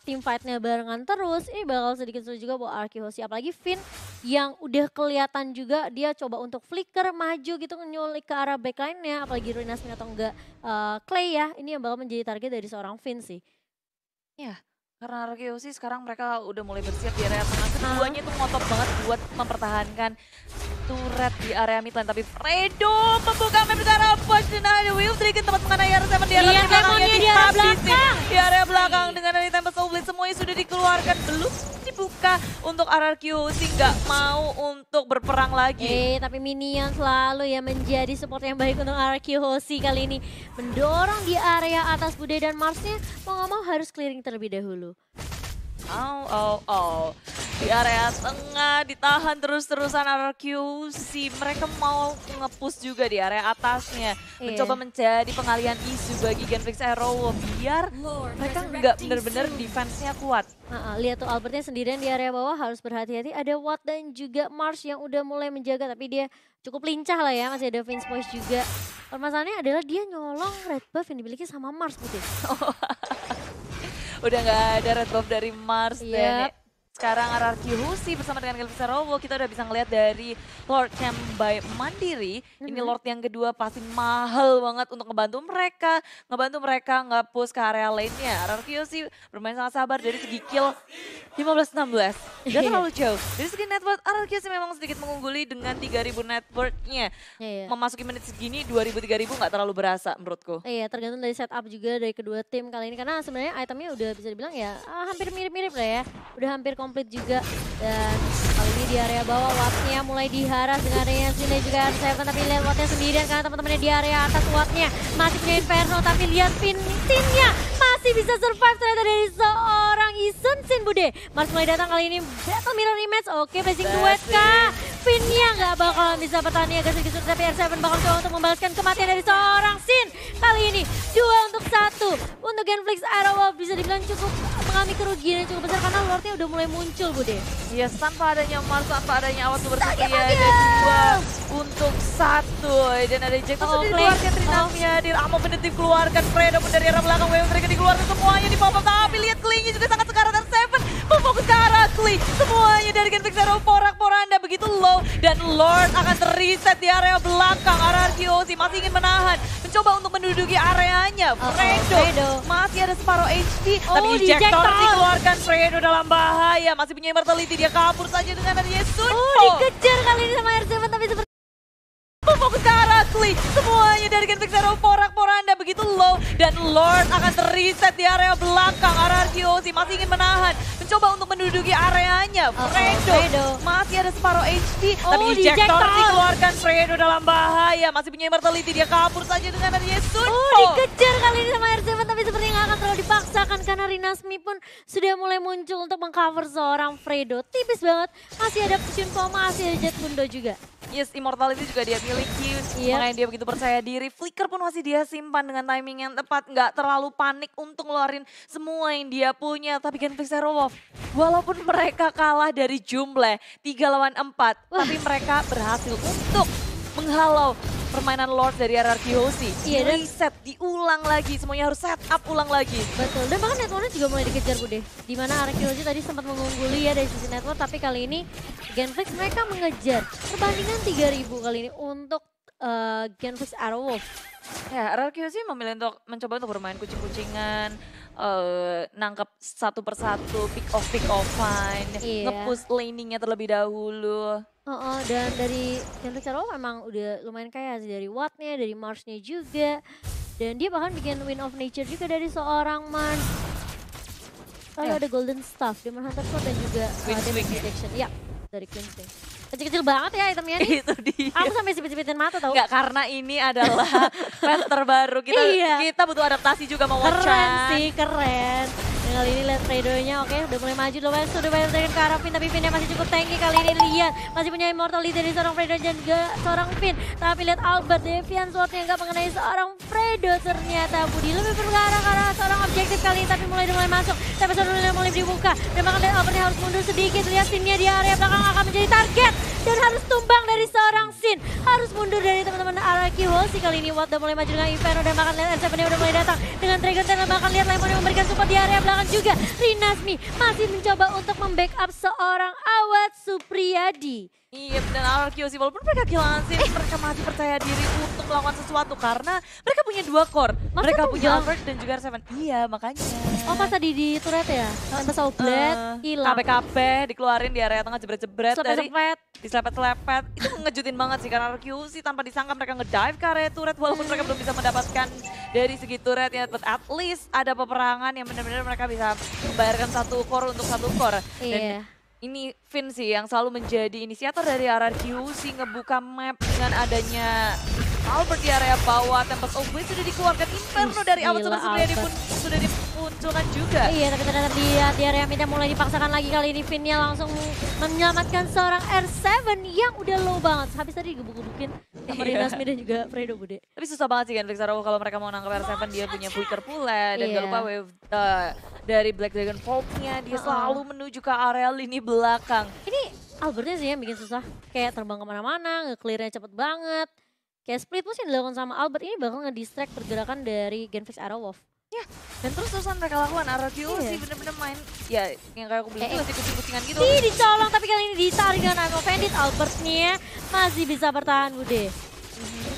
S2: team fight-nya barengan terus, ini bakal sedikit sulit juga buat RQ Hoshi. Apalagi Finn yang udah kelihatan juga dia coba untuk flicker maju gitu nyulik ke arah backline-nya. Apalagi Rinasmi atau enggak Clay ya. Ini yang bakal menjadi target dari seorang Finn sih.
S1: Iya. Karena RQC sekarang mereka udah mulai bersiap di area tengah. Keduanya tuh ngotot banget buat mempertahankan turret di area mid lane. Tapi Fredo membuka map di arah push dan ada Will Dragon tempat mengenai R7 di area belakangnya dihabisi. Di area belakang dengan dari Tempest Complete semuanya sudah dikeluarkan. Belum dibuka untuk RRQC, nggak mau untuk berperang lagi.
S2: Tapi Minion selalu ya menjadi support yang baik untuk RQ Hoshi kali ini. Mendorong di area atas Bude dan Marsnya mau nggak mau harus clearing terlebih dahulu.
S1: Di area tengah ditahan terus-terusan RRQC. Mereka mau nge-push juga di area atasnya. Mencoba menjadi pengalian isu bagi Genflix Aero biar mereka nggak bener-bener defense-nya kuat.
S2: Lihat tuh Albertnya sendirian di area bawah, harus berhati-hati. Ada Watt dan juga Mars yang udah mulai menjaga, tapi dia cukup lincah lah ya. Masih ada Vince Voice juga. Permasalahannya adalah dia nyolong red buff yang dimiliki sama Mars Putih.
S1: Udah nggak ada red buff dari Mars. Dan sekarang RRQ Husi bersama dengan Genflix Aero, kita udah bisa ngeliat dari Lord Camp by Mandiri. Ini Lord yang kedua pasti mahal banget untuk ngebantu mereka nge-push ke area lainnya. RRQ Husi bermain sangat sabar dari segi kill 15-16. Gak terlalu jauh. Dari segi net worth, RRQ Husi memang sedikit mengungguli dengan 3.000 net worth-nya. Memasuki menit segini 2.000-3.000 nggak terlalu berasa menurutku.
S2: Iya, tergantung dari setup juga dari kedua tim kali ini. Karena sebenarnya itemnya udah bisa dibilang ya hampir mirip-mirip lah ya. Udah hampir komplit juga. Dan kali ini di area bawah Wattnya mulai diharas dengan adanya Sine juga Seven. Tapi lihat Wattnya sendirian karena teman-temannya di area atas. Wattnya masih punya Inferno, tapi lihat Tin-nya masih bisa survive ternyata dari seorang Ison Sin Bude. Mars mulai datang kali ini, Battle Mirror Image. Oke, Blazing Duet kah? Pinnya nggak bakalan bisa bertahan agak sedikit sulit, tapi R7 bakal coba untuk membalaskan kematian dari seorang Sin. Kali ini 2 untuk 1 untuk Genflix Aero, bisa dibilang cukup mengalami kerugian yang cukup besar karena Lordnya udah mulai muncul Bude.
S1: Yes, tanpa adanya Mars, tanpa adanya Awas Supersetia ada 2 untuk 1. Dan ada Jack sudah dikeluarkan, Trinamia hadir, Amo Benetif keluarkan, Fredo pun dari arah belakang, Wave mereka dikeluarkan semuanya di pop-up, tapi lihat Klee-nya juga sangat sekarat. R7 memfokus ke arah Klee, semuanya dari Genflix Aero porak-poranda begitu low, dan Lord akan terreset di area belakang. RRQ masih ingin menahan, mencoba untuk menduduki areanya. Fredo masih ada separuh HP, tapi ejector dikeluarkan. Fredo dalam bahaya, masih punya immortality, dia kabur saja dengan adanya Sunpo.
S2: Dikejar kali ini sama R7, tapi seperti
S1: memfokus ke arah Klee, semuanya dari Genflix Aero porak-poranda begitu low, dan Lord akan terreset di area belakang. RRQ masih ingin menahan, mencoba untuk menduduki areanya. Fredo masih ada separuh HP, tapi ejector dikeluarkan. Fredo dalam bahaya, masih punya immortality, dia kabur saja dengan adanya Sunpo.
S2: Dikejar kali ini sama R7, tapi sepertinya nggak akan terlalu dipaksakan karena Rinasmi pun sudah mulai muncul untuk mengcover seorang Fredo. Tipis banget, masih ada Sunpo, masih ada Jet Mundo juga.
S1: Yes, immortality juga dia miliki, makanya dia begitu percaya diri. Flicker pun masih dia simpan dengan timing yang tepat, nggak terlalu panik untuk ngeluarin semua yang dia punya. Tapi Genflix Aero, walaupun mereka kalah dari jumlah 3 lawan 4, tapi mereka berhasil untuk menghalau permainan Lord dari RRQ Hoshi. Reset, diulang lagi, semuanya harus set up ulang lagi.
S2: Betul, dan bahkan networknya juga mulai dikejar Bude. Dimana RRQ Hoshi tadi sempat mengungguli ya dari sisi network, tapi kali ini Genflix mereka mengejar perbandingan 3.000 kali ini untuk Genflix Aero.
S1: Ya, RRQ Hoshi memilih untuk mencoba untuk bermain kucing-kucingan, nangkep satu persatu, pick off fine, nge-push laningnya terlebih dahulu.
S2: Dan dari Genflix Aero memang udah lumayan kaya sih, dari Wattnya, dari Marsnya juga. Dan dia bahkan bikin Win of Nature juga dari seorang Mars. Lalu ada Golden Staff, Demon Hunter Sword dan juga Damage Detection. Ya, dari Queenswing. Kecil-kecil banget ya itemnya nih.
S1: Itu dia.
S2: Aku sampai sipit-sipitin mata tau.
S1: Enggak, karena ini adalah patch terbaru. Kita butuh adaptasi juga mau Watchan.
S2: Keren sih, keren. Dan kali ini lihat Fredo-nya udah mulai maju. Sudah banyak dari ke arah Finn, tapi Finn-nya masih cukup tanky kali ini. Lihat, masih punya immortality dari seorang Fredo dan juga seorang Finn. Tapi lihat Albert, Deviant Sword-nya nggak mengenai seorang Fredo ternyata. Budi lebih bergarah ke arah seorang objektif kali ini, tapi mulai masuk. Tapi seorang mulai dibuka. Dan bahkan lihat Albertnya harus mundur sedikit. Lihat Finn-nya di area belakang akan menjadi target. Dan harus tumbang dari seorang Sin. Harus mundur dari teman-teman RRQ Hoshi. Kali ini Watt udah mulai maju dengan Inferno. Dan bahkan lihat R7-nya udah mulai datang dengan Dragon Tail. Dan bahkan lihat Lemon yang memberikan support di area belakang juga. Rinasmi masih mencoba untuk membackup seorang Awad Supriyadi.
S1: Iya, dan RRQ Hoshi walaupun mereka kehilangan Sin, mereka masih percaya diri untuk melakukan sesuatu. Karena mereka punya 2 core. Mereka punya Albert dan juga R7. Iya, makanya.
S2: Oh, pas tadi di turret ya? Pas Oblet, hilang.
S1: KP dikeluarin di area tengah, jebret-jebret.
S2: Selepet-selepet.
S1: Diselepet-selepet. Itu ngejutin banget sih karena RRQ Hoshi tanpa disangka mereka ngedive ke area turret. Walaupun mereka belum bisa mendapatkan dari segi turretnya. But at least ada peperangan yang benar-benar mereka bisa membayarkan 1 core untuk 1 core. Dan ini Finn sih yang selalu menjadi inisiator dari RRQ Hoshi ngebuka map dengan adanya Albert di area bawah. Tempest of Wind sudah dikeluarkan, Inferno dari Awad Supriyadi pun sudah kemunculan juga.
S2: Iya, tapi ternyata di area mid mulai dipaksakan lagi kali ini. Finnya langsung menyelamatkan seorang R7 yang udah low banget. Habis tadi digebuk-gebukin sama Rinasmi dan juga Fredo, Bude.
S1: Tapi susah banget sih kan Genflix Arrow kalau mereka mau nangkep R7, dia punya flicker pula. Dan gak lupa wave dari Black Dragon Vault-nya, dia selalu menuju ke area lini belakang.
S2: Ini Albertnya sih yang bikin susah. Kayak terbang kemana-mana, nge-clear-nya cepet banget. Kayak split push yang dilakukan sama Albert ini bakal nge-distract pergerakan dari Genflix Arrow Wolf.
S1: Ya, dan terus-terusan mereka lakukan RRQ sih bener-bener main, ya yang kayak aku bilang juga sih kucing-kucingan gitu.
S2: Dicolong tapi kali ini ditarik dengan Icon Bandit. Albertnya masih bisa bertahan, Bude.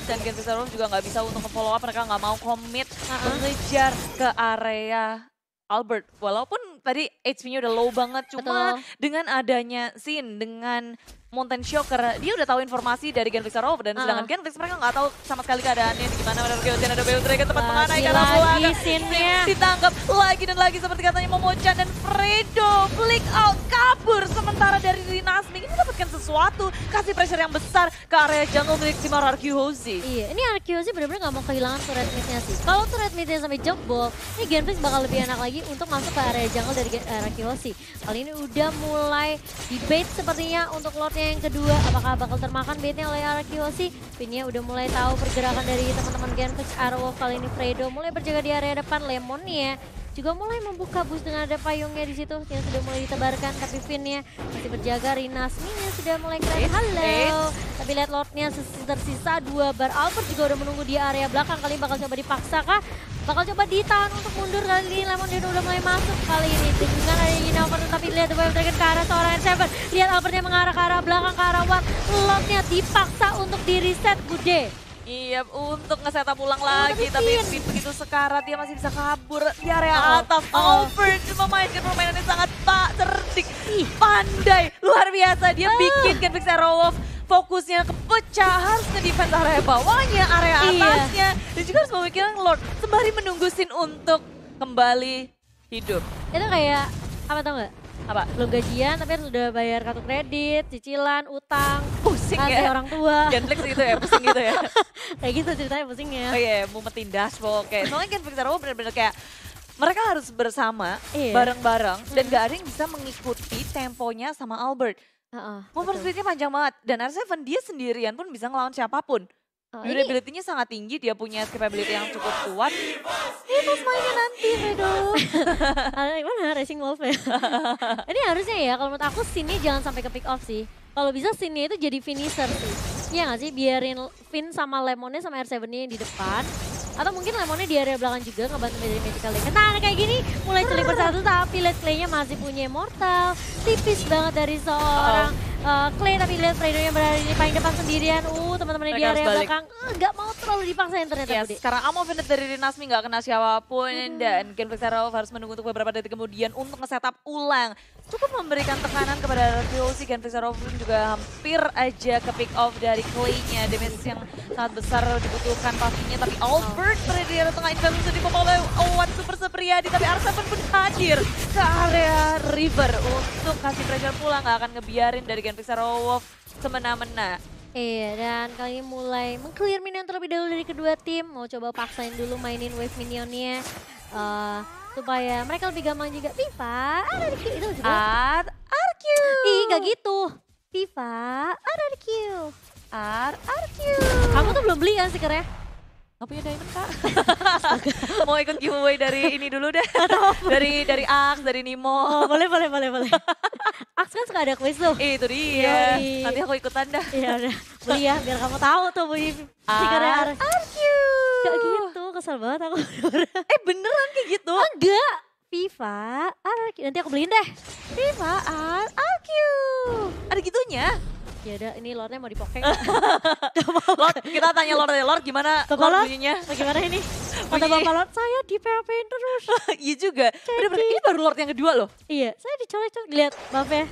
S1: Dan Genflix Arrow juga nggak bisa untuk nge-follow up, mereka nggak mau commit mengejar ke area Albert. Walaupun tadi HP-nya udah low banget, cuma dengan adanya Sin, dengan Mountain Shocker, dia udah tahu informasi dari Genflix Arrow dan sedangkan Genflix mereka nggak tahu sama sekali keadaannya di gimana. Dan ada Bale Dragon tempat mengenai karena
S2: lagi Sinnya
S1: ditangkap lagi dan lagi seperti katanya Momochan dan Fredo flick out kabur. Sementara dari Rinasmi ini mendapatkan sesuatu, kasih pressure yang besar ke area jungle milik tim Arceus.
S2: Iya, ini Arceus benar-benar nggak mau kehilangan turret mid-nya sih. Kalau turret mid-nya sampai jebol, ini Genflix bakal lebih enak lagi untuk masuk ke area jungle dari Arceus. Kali ini udah mulai di bait sepertinya untuk Lordnya yang kedua. Apakah bakal termakan baitnya oleh Arceus? Finnya udah mulai tahu pergerakan dari teman-teman Genflix Arrow. Kali ini Fredo mulai berjaga di area depan. Lemonnya juga mulai membuka boost dengan ada payungnya di situ yang sudah mulai ditebarkan, tapi Finnya masih berjaga. Rinasminya sudah mulai keren. Halo. Tapi lihat Lordnya tersisa 2 bar. Albert juga udah menunggu di area belakang. Kali ini bakal coba dipaksa kah? Bakal coba ditahan untuk mundur. Kali ini Lemon dia udah mulai masuk kali ini dengan ada Yinaver, tapi lihat The Wave Dragon ke arah seorang R7. Lihat Albertnya mengarah ke arah belakang, ke arah Ward. Lordnya dipaksa untuk di reset, Bude.
S1: Iya, untuk nge-setup ulang lagi, tapi begitu sekarat dia masih bisa kabur di area atas. Albert memainkan permainannya sangat cerdik, pandai, luar biasa. Dia bikin Genflix Arrow Wolf fokusnya kepecah, harus nge-defense area bawahnya, area atasnya. Dan juga harus memikirkan Lord sembari menunggu Sin untuk kembali hidup.
S2: Itu kayak, apa tau gak?
S1: Apa?
S2: Belum gajian tapi harus udah bayar kartu kredit, cicilan, utang,
S1: pusing
S2: kasih
S1: ya
S2: orang tua.
S1: Genflix gitu ya, pusing gitu ya.
S2: Kayak gitu ceritanya pusingnya.
S1: Oh iya, mumetin dashboard kayak. Soalnya Genflix Arrow bener-bener kayak mereka harus bersama, bareng-bareng, dan gak ada yang bisa mengikuti temponya sama Albert. Movement speed-nya panjang banget, dan R7 dia sendirian pun bisa ngelawan siapapun. Durability-nya sangat tinggi, dia punya escapability yang cukup kuat. Itu mainnya nanti, Fredo.
S2: Gimana Racing Wolf ya? Ini harusnya ya, kalau menurut aku scene-nya jangan sampai ke pick off sih. Kalau bisa scene-nya itu jadi finisher sih. Iya gak sih? Biarin Finn sama Lemonnya sama R7-nya yang di depan. Atau mungkin Lemonnya di area belakang juga ngebantu dari Magical Lake. Nah kayak gini mulai celik bersatu, tapi lihat Clay-nya masih punya Immortal. Tipis banget dari seorang Clay, tapi lihat Fredo-nya berada di paling depan sendirian. Teman-temannya di area belakang nggak mau terlalu dipaksain ternyata.
S1: Yes, sekarang Amo Venet dari Rinasmi nggak kena siapapun dan Genflix Arrow harus menunggu untuk beberapa detik kemudian untuk nge-setup ulang. Cukup memberikan tekanan kepada Arceus. Genflix Arrow pun juga hampir aja ke pick off dari Clay-nya. Damage yang sangat besar dibutuhkan pastinya, tapi Albert berada di area tengah. Invalusion dipompa oleh Owan Super Supriyadi, tapi R7 pun hadir ke area River untuk kasih pressure pula. Nggak akan ngebiarin dari Genflix Arrow Wolf semena-mena.
S2: Iya, dan kali ini mulai meng-clear minion terlebih dahulu dari kedua tim. Mau coba paksain dulu mainin wave minionnya. Supaya mereka lebih gampang juga. Viva, ada di Q. Itu juga.
S1: RRQ.
S2: Ih, gak gitu. Viva, ada di Q.
S1: RRQ.
S2: Kamu tuh belum beli kan stikernya?
S1: Gak punya diamond, Kak. Mau ikut giveaway dari ini dulu deh. dari Ax, dari Nemo.
S2: Boleh. Ax kan suka ada kuis tuh.
S1: Itu dia. Nanti aku ikutan dah.
S2: Iya udah, beli ya biar kamu tahu tuh beli stikernya
S1: RRQ.
S2: Gak gitu, kesel banget aku.
S1: Beneran kayak gitu?
S2: Enggak. Viva, RRQ. Nanti aku beliin deh.
S1: Viva, RRQ. Ada gitunya?
S2: Ya udah, ini Lordnya mau dipokeng.
S1: Lord, kita tanya Lord gimana Lord bunyinya?
S2: Bagaimana ini? Kata Bapak Lord, saya di PHP-in terus.
S1: Iya juga. Ini baru Lord yang kedua loh.
S2: Iya, saya dicolek-colek. Lihat, Bapak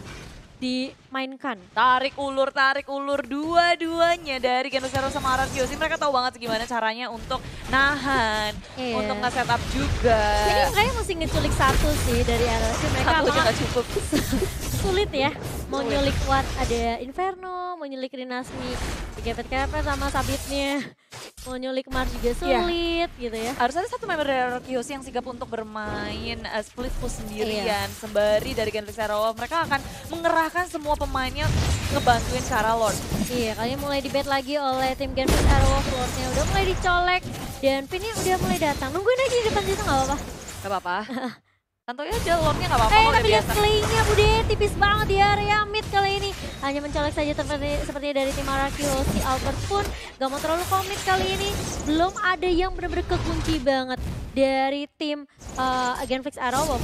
S2: dimainkan.
S1: Tarik ulur dua-duanya dari Genflix Arrow sama Arceus. Mereka tahu banget gimana caranya untuk nahan, untuk nge-setup juga.
S2: Jadi kayaknya mesti ngeculik satu sih dari Arceus. Mereka
S1: satu aja gak cukup.
S2: Sulit ya, mau nyulik Watt, ada Inferno, mau nyulik Rinasmi, kepet-kepet sama sabitnya. Mau nyulik Mars juga
S1: Iya.
S2: sulit gitu ya.
S1: Harus ada satu member dari RRQC yang sigap untuk bermain split push sendirian. Sembari dari Genflix Aerowolf mereka akan mengerahkan semua pemainnya ngebantuin Kara Lord.
S2: Iya, kali ini mulai dibet lagi oleh tim Genflix Aerowolf. Lordnya udah mulai dicolek dan pinnya udah mulai datang. Nungguin aja di depan situ nggak apa-apa.
S1: Gak apa-apa. Santuy aja, Lordnya gak apa-apa, udah
S2: Tapi lihat
S1: biasa.
S2: playnya Bude, tipis banget di area mid kali ini. Hanya mencolek saja seperti dari tim RRQ. Si Albert pun gak mau terlalu komit kali ini. Belum ada yang benar-benar kekunci banget dari tim Genflix Aerowolf.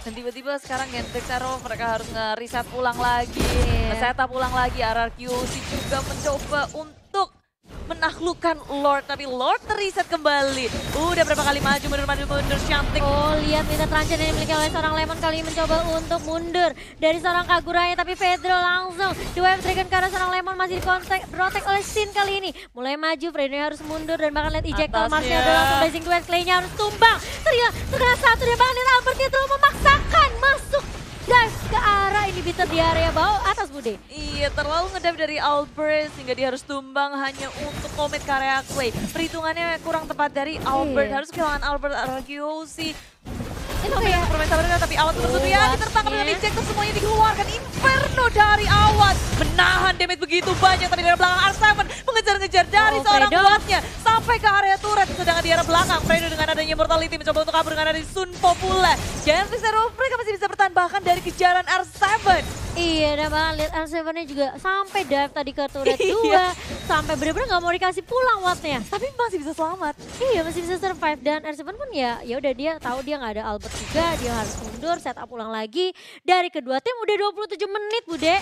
S1: Dan tiba-tiba sekarang Genflix Aerowolf mereka harus nge-reset ulang lagi.
S2: Iya.
S1: Nge-setup ulang lagi, RRQC juga mencoba untuk menaklukkan Lord, tapi Lord terreset kembali. Udah berapa kali maju, mundur, cantik.
S2: Oh, lihat minta terancam yang dimiliki oleh seorang Lemon kali ini mencoba untuk mundur dari seorang Kaguraya, tapi Pedro langsung di wave trigger karena seorang Lemon masih diprotek oleh Sin kali ini. Mulai maju, Fredo harus mundur dan bahkan lihat ejector
S1: Atasnya.
S2: Marsnya udah langsung blazing to Clay-nya harus tumbang. Terkena satu dan bahkan lihat Albertnya terlalu memaksakan masuk dive ke arah inhibitor di area bawah atas Bude.
S1: Iya, terlalu ngedive dari Albert sehingga dia harus tumbang hanya untuk komit ke area Clay. Perhitungannya kurang tepat dari Albert,
S2: Iya.
S1: harus kehilangan Albert RRQC.
S2: Itu
S1: Tapi
S2: kayak
S1: bermain sabar tapi Awad tertutup ya,
S2: Awad,
S1: tertangkap dengan
S2: ya.
S1: ejector semuanya dikeluarkan. Inferno dari Awad, menahan damage begitu banyak, tapi dari belakang R7 mengejar-ngejar dari seorang
S2: Fredo.
S1: buatnya sampai ke area turret. Sedangkan di area belakang, Fredo dengan adanya Mortality mencoba untuk kabur dengan adanya Sun Popula. Genflix Aerowolf mereka masih bisa bertahan bahkan dari kejaran R7.
S2: Iya, dan bahkan lihat R7-nya juga sampai dive tadi ke turret 2,
S1: Iya.
S2: sampai bener-bener nggak mau dikasih pulang wattnya.
S1: Tapi masih bisa selamat.
S2: Iya, masih bisa survive dan R7 pun ya udah dia tahu dia nggak ada Albert juga, dia harus mundur, setup ulang lagi. Dari kedua tim udah 27 menit, Bude.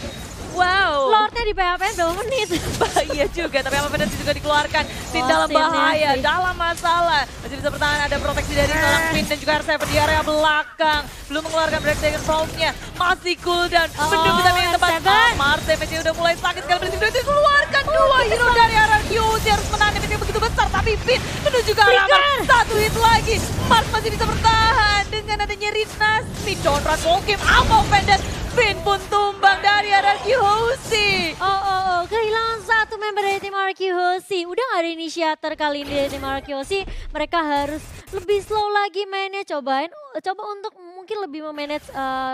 S1: Wow.
S2: Lordnya di PHP berapa menit?
S1: Bahaya juga, tapi apa penalti juga dikeluarkan. Sin
S2: Oh,
S1: dalam
S2: Sin ya,
S1: bahaya,
S2: Sin.
S1: dalam masalah. Masih bisa bertahan, ada proteksi dari seorang Queen dan juga R7 di area belakang. Belum mengeluarkan breakdown Prom-nya, masih cooldown.
S2: Oh,
S1: Menunggu tapi yang tepat.
S2: R7.
S1: Mars damage-nya udah mulai sakit sekali. Berarti itu keluarkan dua hero dari RRQC. Harus menahan damage yang begitu besar, tapi Finn menuju ke arah
S2: Flicker.
S1: Mars. Satu hit lagi, Mars masih bisa bertahan. Dengan adanya Rinasmi, Conrad Volkim, Amo Pendant. Finn pun tumbang dari RRQC.
S2: Oh, kehilangan satu member dari tim RRQ. Udah gak ada inisiator kali ini dari tim RRQ. Mereka harus lebih slow lagi mainnya. Coba untuk mungkin lebih memanage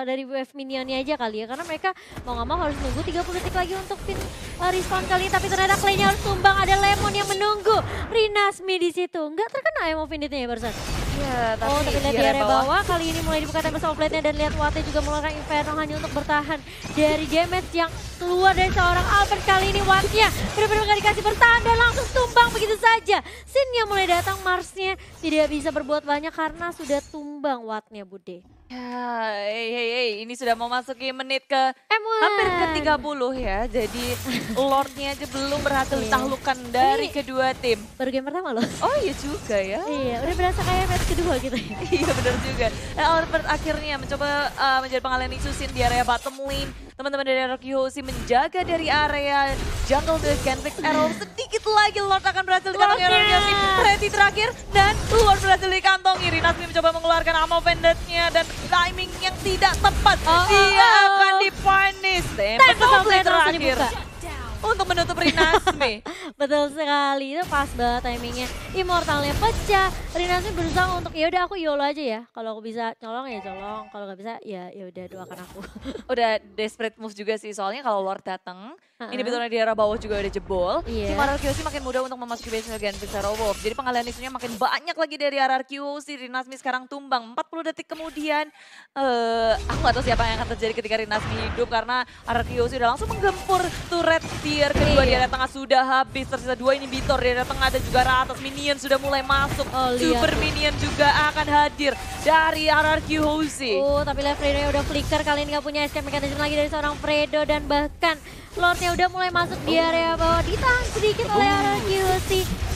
S2: dari wave minionnya aja kali ya. Karena mereka mau gak mau harus nunggu 30 detik lagi untuk Finn respawn kali ini. Tapi ternyata Clay-nya harus tumbang. Ada Lemon yang menunggu. Rinasmi di situ. Nggak terkena Emo Finite-nya ya barusan.
S1: Ya,
S2: Tapi lihat di area bawah kali ini mulai dibuka Tempest of Blade-nya dan lihat Wattnya juga mengeluarkan Inferno hanya untuk bertahan dari damage yang keluar dari seorang Albert. Kali ini Wattnya benar-benar gak dikasih bertahan dan langsung tumbang begitu saja. Sin yang mulai datang, Marsnya tidak bisa berbuat banyak karena sudah tumbang Wattnya, Bude.
S1: Ya, hey, ini sudah mau masuki menit ke
S2: M1.
S1: hampir ke 30 ya. Jadi Lordnya aja belum berhasil
S2: Iya.
S1: ditaklukkan dari
S2: Ini-
S1: kedua tim.
S2: Baru game pertama loh.
S1: Oh iya juga ya.
S2: Iya, udah berasa kayak match kedua gitu ya.
S1: Iya benar juga. Albert akhirnya mencoba menjadi pengalihan Isusin di area bottom lane. Teman-teman dari RRQ menjaga dari area jungle dari Genflix Aerowolf. Sedikit lagi Lord akan berhasil dikantongi
S2: Lordnya.
S1: RRQ. Ready terakhir dan Lord berhasil dikantongi. Rinasmi mencoba mengeluarkan ammo pendantnya dan timing yang tidak tepat. Dia akan dipunish.
S2: Tempest of
S1: Double
S2: Blade langsung
S1: terakhir
S2: dibuka.
S1: untuk menutup Rinasmi.
S2: Betul sekali, itu pas banget timingnya. Immortalnya pecah, Rinasmi berusaha untuk ya udah aku YOLO aja ya. Kalau aku bisa colong ya colong, kalau nggak bisa ya udah doakan aku.
S1: Udah desperate move juga sih, soalnya kalau Lord datang, ini betulnya di arah bawah juga udah jebol.
S2: Iya.
S1: Tim RRQC makin mudah untuk memasuki base Genflix Aerowolf. Jadi pengalihan isunya makin banyak lagi dari RRQC. Rinasmi sekarang tumbang. 40 detik kemudian, aku nggak tahu siapa yang akan terjadi ketika Rinasmi hidup karena RRQC udah langsung menggempur turret tier kedua di area tengah sudah habis. Tersisa 2 inhibitor di area tengah dan juga arah atas. Minion sudah mulai masuk.
S2: Oh, lihat
S1: Super
S2: tuh.
S1: Minion juga akan hadir dari RRQC.
S2: Tapi lihat Fredo udah flicker, kali ini nggak punya escape mechanism lagi dari seorang Fredo dan bahkan Lordnya udah mulai masuk di area bawah, ditahan sedikit oleh RRQ.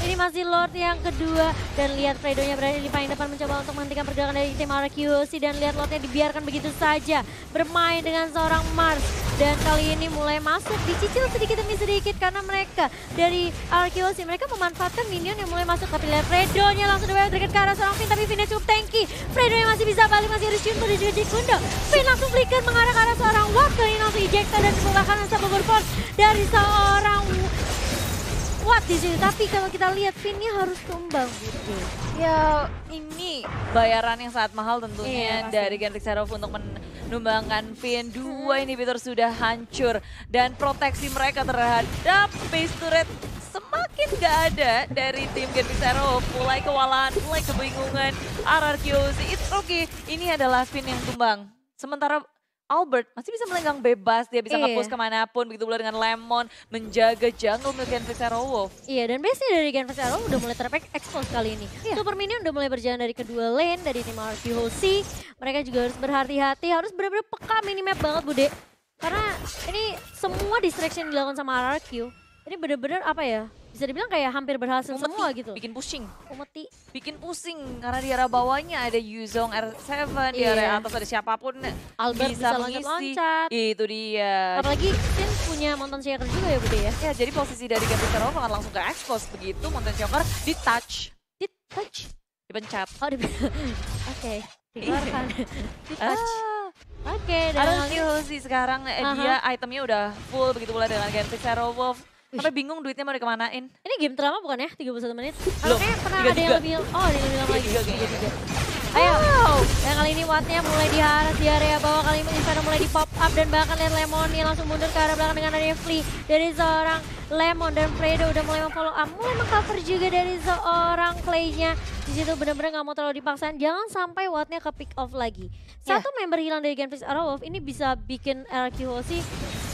S2: Ini masih Lord yang kedua dan lihat Fredonya berada di paling depan mencoba untuk menghentikan pergerakan dari tim RRQ dan lihat Lordnya dibiarkan begitu saja bermain dengan seorang Mars dan kali ini mulai masuk dicicil sedikit demi sedikit karena mereka dari RRQ mereka memanfaatkan minion yang mulai masuk tapi lihat Fredonya langsung dibawa ke arah seorang Finn tapi Finnnya cukup tanky. Fredonya masih bisa balik, masih ada Shunto dan juga Jekundo. Finn langsung flicker mengarah ke arah seorang Watt, kali ini langsung ejector dan membukakan unstoppable force dari seorang kuat di sini. Tapi kalau kita lihat Finn-nya harus tumbang gitu.
S1: Ya ini bayaran yang sangat mahal tentunya
S2: Iya,
S1: dari Genflix Zero untuk menumbangkan Finn. Dua inhibitor sudah hancur dan proteksi mereka terhadap base turret semakin gak ada dari tim Genflix Zero. Mulai kewalahan, mulai kebingungan. RRQC, it's okay. Ini adalah Finn yang tumbang. Sementara Albert masih bisa melenggang bebas, dia bisa nge-push kemanapun, begitu pula dengan Lemon menjaga jungle milik Genflix Zero Wolf.
S2: Iya, dan base dari Genflix Zero udah mulai terekspos kali ini. Super Minion udah mulai berjalan dari kedua lane, dari tim RRQC. Mereka juga harus berhati-hati, harus benar-benar peka minimap banget Bude. Karena ini semua distraction dilakukan sama RRQ. Ini benar-benar apa ya, bisa dibilang kayak hampir berhasil semua gitu.
S1: Bikin pusing.
S2: Umeti.
S1: Bikin pusing karena di area bawahnya ada Yuzong R7, di area atas ada siapapun
S2: Albert bisa loncat-loncat.
S1: Itu dia.
S2: Apalagi Finn punya Mountain Shaker juga ya Bude ya.
S1: Ya jadi posisi dari Genflix Zero akan langsung ke expose begitu Mountain Shaker di touch. Dipencet.
S2: Oh oke, dikeluarkan. Di touch. Oke,
S1: Ada Hoshi sekarang dia itemnya udah full, begitu pula dengan Genflix Zero Wolf. Sampai bingung duitnya mau dikemanain.
S2: Ini game terlama bukan ya? 31 menit?
S1: Belum.
S2: Kayaknya pernah ada yang lebih, oh ada yang lebih lama lagi.
S1: 3.
S2: Ayo, dan kali ini Wattnya mulai diharas di area bawah, kali ini Inferno mulai di pop up dan bahkan lihat Lemon yang langsung mundur ke arah belakang dengan adanya Flea dari seorang Lemon, dan Fredo udah mulai memfollow up, mulai mengcover juga dari seorang Clay-nya. Di situ benar-benar nggak mau terlalu dipaksain, jangan sampai Wattnya ke pick off lagi. Satu member hilang dari Genflix Zero Wolf ini bisa bikin RRQC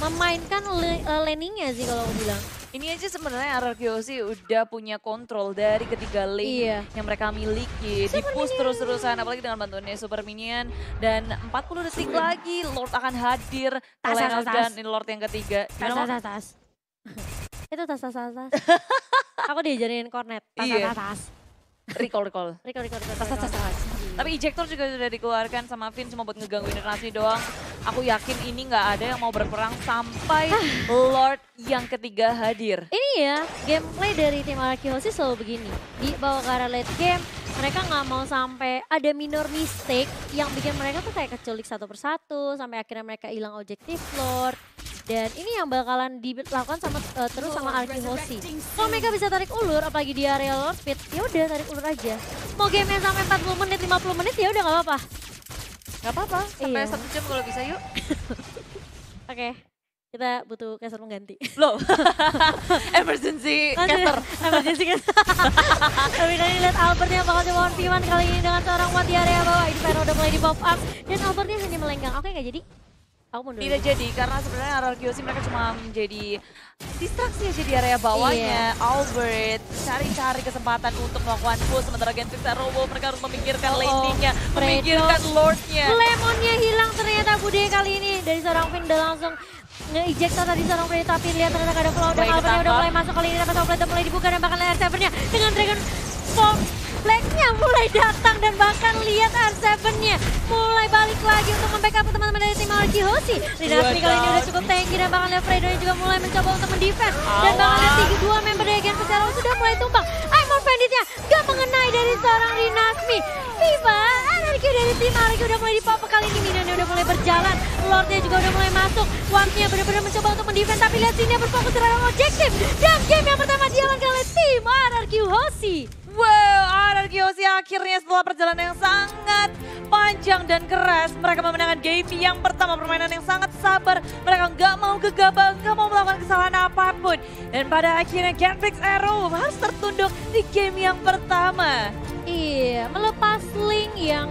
S2: memainkan laningnya sih kalau aku bilang.
S1: Ini aja sebenarnya RRQC udah punya kontrol dari ketiga lane yang mereka miliki. Di-push terus-terusan, apalagi dengan bantuannya Super Minion. Dan 40 detik lagi Lord akan hadir. Dan ini Lord yang ketiga.
S2: Tas. Itu tas. Aku diajarin cornet. Tas.
S1: Recall.
S2: Tas.
S1: Tapi ejector juga sudah dikeluarkan sama Finn cuma buat ngegangguin Nasmi doang. Aku yakin ini nggak ada yang mau berperang sampai Lord yang ketiga hadir.
S2: Ini ya, gameplay dari tim RRQC selalu begini. Di bawah ke arah late game, mereka nggak mau sampai ada minor mistake yang bikin mereka tuh kayak keculik satu persatu, sampai akhirnya mereka hilang objektif Lord. Dan ini yang bakalan dilakukan sama terus sama RRQC. Kalau mereka bisa tarik ulur, apalagi di area Lord Pit, ya udah tarik ulur aja. Mau gamenya sampai 40 menit, 50 menit ya udah nggak apa-apa.
S1: Nggak apa-apa, sampai 1 jam kalau bisa yuk.
S2: Oke, kita butuh caster pengganti.
S1: Loh, emergency caster.
S2: Emergency caster. Tapi tadi lihat Albertnya bakal coba 1v1 kali ini dengan seorang Watt di area bawah. Ini Pero udah mulai di pop up dan Albertnya hanya melenggang. Oke, nggak jadi. Aku mundur.
S1: Tidak jadi, karena sebenarnya RRQC mereka cuma menjadi distraksi aja di area bawahnya. Albert cari-cari kesempatan untuk melakukan push, sementara Genflix Zero Wolf mereka harus memikirkan laning-nya, memikirkan Lord-nya.
S2: Lemonnya hilang ternyata Bude kali ini. Dari seorang Finn udah langsung nge-ejector tadi seorang Finn, tapi lihat ternyata ada flow dan Albertnya udah mulai masuk kali ini. Dapat Outlet udah mulai dibuka dan bahkan R7-nya dengan Dragon Form Black-nya mulai datang dan bahkan lihat R7-nya mulai balik lagi untuk membackup teman-teman dari tim RRQC. Rinasmi kali ini udah cukup tanky dan bahkan lihat Fredo juga mulai mencoba untuk mendefense. Dan bahkan lihat 3-2 member dari Genflix Zero sudah mulai tumbang. Immortal Bandit-nya gak mengenai dari seorang Rinasmi. Viva, RRQ dari tim RRQ udah mulai di pop kali ini. Minionnya udah mulai berjalan. Lordnya juga udah mulai masuk. Wattnya benar-benar mencoba untuk mendefense, tapi lihat sini berfokus terhadap objektif. Dan game yang pertama dijalankan oleh tim RRQC.
S1: Wow, RRQC akhirnya setelah perjalanan yang sangat panjang dan keras, mereka memenangkan game yang pertama, permainan yang sangat sabar. Mereka nggak mau gegabah, nggak mau melakukan kesalahan apapun. Dan pada akhirnya Genflix Zero harus tertunduk di game yang pertama.
S2: Iya, melepas link yang